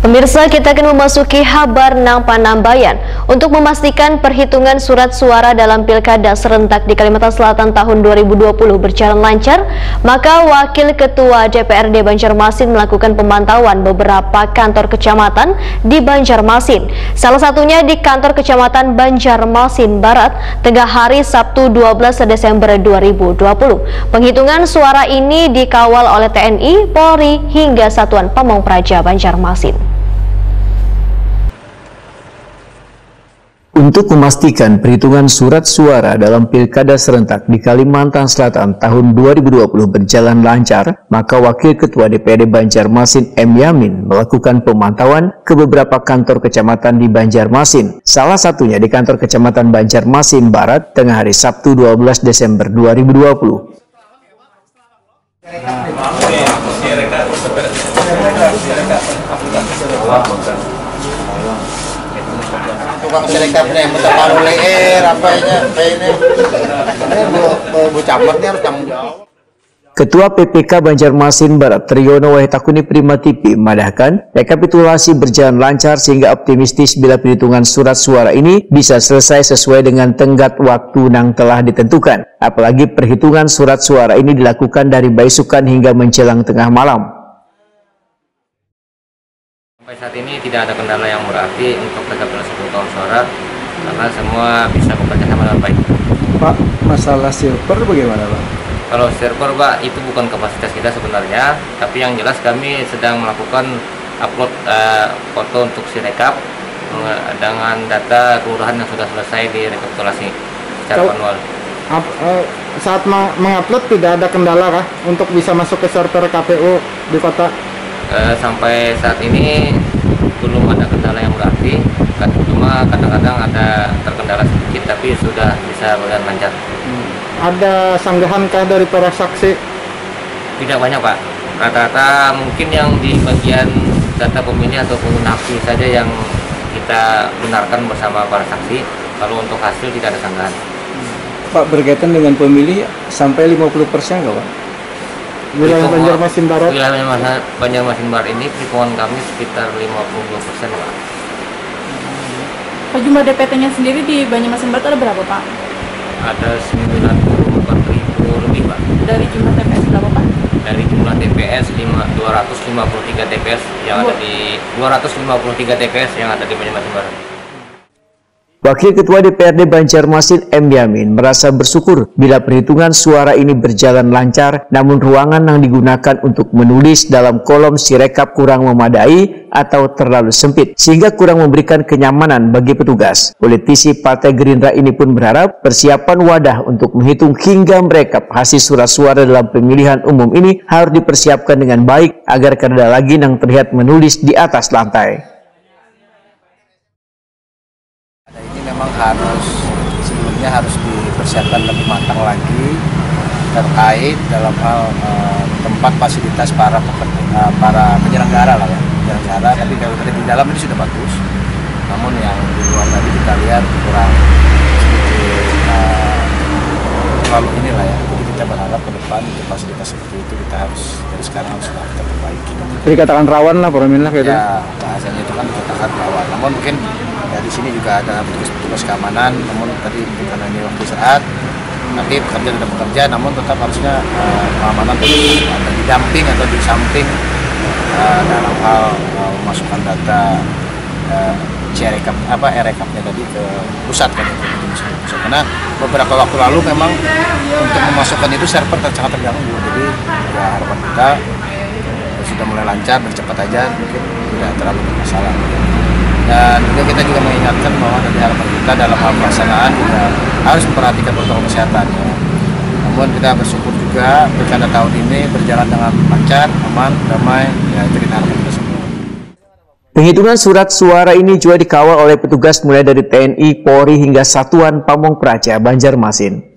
Pemirsa, kita akan memasuki kabar nang Panambayan untuk memastikan perhitungan surat suara dalam Pilkada serentak di Kalimantan Selatan tahun 2020 berjalan lancar. Maka Wakil Ketua DPRD Banjarmasin melakukan pemantauan beberapa kantor kecamatan di Banjarmasin. Salah satunya di kantor Kecamatan Banjarmasin Barat, tengah hari Sabtu 12 Desember 2020. Penghitungan suara ini dikawal oleh TNI, Polri hingga Satuan Pamong Praja Banjarmasin. Untuk memastikan perhitungan surat suara dalam Pilkada serentak di Kalimantan Selatan tahun 2020 berjalan lancar, maka Wakil Ketua DPRD Banjarmasin M. Yamin melakukan pemantauan ke beberapa kantor kecamatan di Banjarmasin. Salah satunya di kantor Kecamatan Banjarmasin Barat tengah hari Sabtu 12 Desember 2020. Tukang serekapnya yang minta paruh leher apa ini bu camatnya harus tanggung jawab. Ketua PPK Banjarmasin Barat Triyono Wahitakuni Primatipi memadahkan rekapitulasi berjalan lancar sehingga optimistis bila perhitungan surat suara ini bisa selesai sesuai dengan tenggat waktu yang telah ditentukan. Apalagi perhitungan surat suara ini dilakukan dari baisukan hingga menjelang tengah malam. Sampai saat ini tidak ada kendala yang berarti untuk rekapitulasi perhitungan suara karena semua bisa bekerja sama dengan baik. Pak, masalah server bagaimana Pak? Kalau server Pak, itu bukan kapasitas kita sebenarnya, tapi yang jelas kami sedang melakukan upload foto untuk Sirekap dengan data kelurahan yang sudah selesai direkapitulasi secara manual. Saat mengupload tidak ada kendala kah untuk bisa masuk ke server KPU di kota? Sampai saat ini belum ada kendala yang berarti, cuma kadang-kadang ada terkendala sedikit tapi sudah bisa berjalan lancar. Ada sanggahan kah dari para saksi? Tidak banyak Pak, rata-rata mungkin yang di bagian data pemilih atau pengguna hak pilih saja yang kita benarkan bersama para saksi. Kalau untuk hasil tidak ada sanggahan. Pak, berkaitan dengan pemilih sampai 50% nggak Pak? Wilayah Banjarmasin Barat? Wilayah Banjarmasin Barat ini perhitungan kami sekitar 52% Pak. Pak, jumlah DPT-nya sendiri di Banjarmasin Barat ada berapa Pak? Ada 94.000 lebih Pak. Dari jumlah TPS berapa Pak? Dari jumlah TPS 253 TPS yang ada di 253 TPS yang ada di Banjarmasin Barat. Wakil Ketua DPRD Banjarmasin M. Yamin merasa bersyukur bila perhitungan suara ini berjalan lancar, namun ruangan yang digunakan untuk menulis dalam kolom Sirekap kurang memadai atau terlalu sempit, sehingga kurang memberikan kenyamanan bagi petugas. Politisi Partai Gerindra ini pun berharap persiapan wadah untuk menghitung hingga merekap hasil surat suara dalam pemilihan umum ini harus dipersiapkan dengan baik agar tidak lagi yang terlihat menulis di atas lantai. Memang sebelumnya harus dipersiapkan lebih matang lagi terkait dalam hal tempat fasilitas para penyelenggara lah ya, penyelenggara. Tapi kalau dari di dalam ini sudah bagus, namun yang di luar tadi kita lihat kurang sedikit terlalu inilah ya. Jadi kita berharap ke depan untuk fasilitas seperti itu kita harus dari sekarang harus kita perbaiki. Jadi katakan rawan lah Prominlah gitu. Ya, bahasanya itu kan dikatakan rawan. Namun mungkin ya di sini juga ada petugas keamanan, namun tadi karena ini waktu istirahat, nanti bekerja tidak bekerja, namun tetap harusnya keamanan ada di damping atau di samping dalam hal memasukkan data Rekapnya tadi ke pusat kan itu. Karena beberapa waktu lalu memang untuk memasukkan itu server sangat terganggu, jadi ya harapan kita sudah mulai lancar dan cepat aja, mungkin tidak terlalu bermasalah. Dan juga kita juga mengingatkan bahwa dari harapan kita dalam hal pelaksanaan juga harus memperhatikan protokol kesehatan. Ya. Namun kita bersyukur juga pilkada tahun ini berjalan dengan lancar, aman, damai. Ya itu kita harapkan kita semua. Penghitungan surat suara ini juga dikawal oleh petugas mulai dari TNI, Polri hingga Satuan Pamong Praja Banjarmasin.